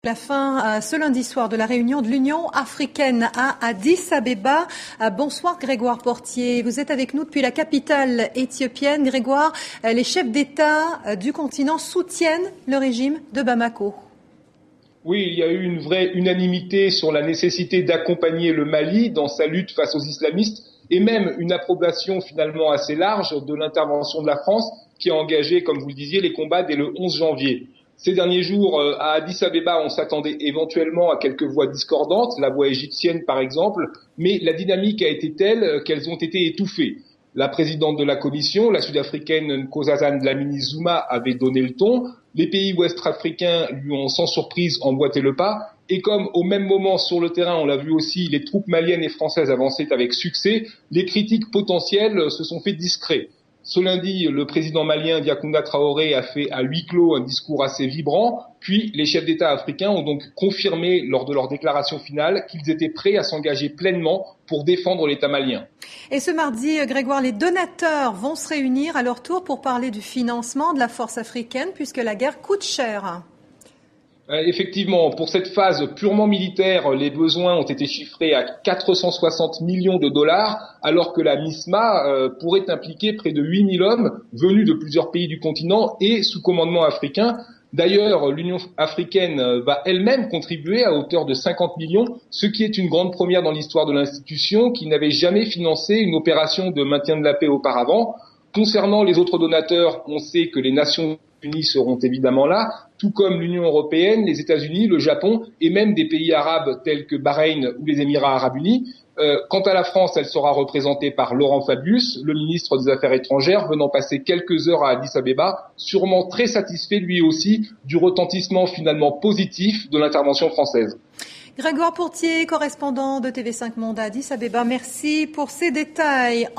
La fin ce lundi soir de la réunion de l'Union africaine à Addis Abeba. Bonsoir Grégoire Portier, vous êtes avec nous depuis la capitale éthiopienne. Grégoire, les chefs d'État du continent soutiennent le régime de Bamako. Oui, il y a eu une vraie unanimité sur la nécessité d'accompagner le Mali dans sa lutte face aux islamistes et même une approbation finalement assez large de l'intervention de la France qui a engagé, comme vous le disiez, les combats dès le 11 janvier. Ces derniers jours, à Addis Abeba, on s'attendait éventuellement à quelques voix discordantes, la voix égyptienne par exemple, mais la dynamique a été telle qu'elles ont été étouffées. La présidente de la commission, la sud-africaine Nkosazana Dlamini-Zuma, avait donné le ton. Les pays ouest-africains lui ont sans surprise emboîté le pas. Et comme au même moment sur le terrain, on l'a vu aussi, les troupes maliennes et françaises avançaient avec succès, les critiques potentielles se sont fait discrets. Ce lundi, le président malien Diakounda Traoré a fait à huis clos un discours assez vibrant, puis les chefs d'État africains ont donc confirmé lors de leur déclaration finale qu'ils étaient prêts à s'engager pleinement pour défendre l'État malien. Et ce mardi, Grégoire, les donateurs vont se réunir à leur tour pour parler du financement de la force africaine puisque la guerre coûte cher. Effectivement, pour cette phase purement militaire, les besoins ont été chiffrés à 460 millions de dollars, alors que la MISMA pourrait impliquer près de 8000 hommes venus de plusieurs pays du continent et sous commandement africain. D'ailleurs, l'Union africaine va elle-même contribuer à hauteur de 50 millions, ce qui est une grande première dans l'histoire de l'institution, qui n'avait jamais financé une opération de maintien de la paix auparavant. Concernant les autres donateurs, on sait que les Nations Unies seront évidemment là, tout comme l'Union européenne, les États-Unis, le Japon et même des pays arabes tels que Bahreïn ou les Émirats arabes unis. Quant à la France, elle sera représentée par Laurent Fabius, le ministre des Affaires étrangères, venant passer quelques heures à Addis Abeba, sûrement très satisfait lui aussi du retentissement finalement positif de l'intervention française. Grégoire Portier, correspondant de TV5 Monde à Addis Abeba, merci pour ces détails.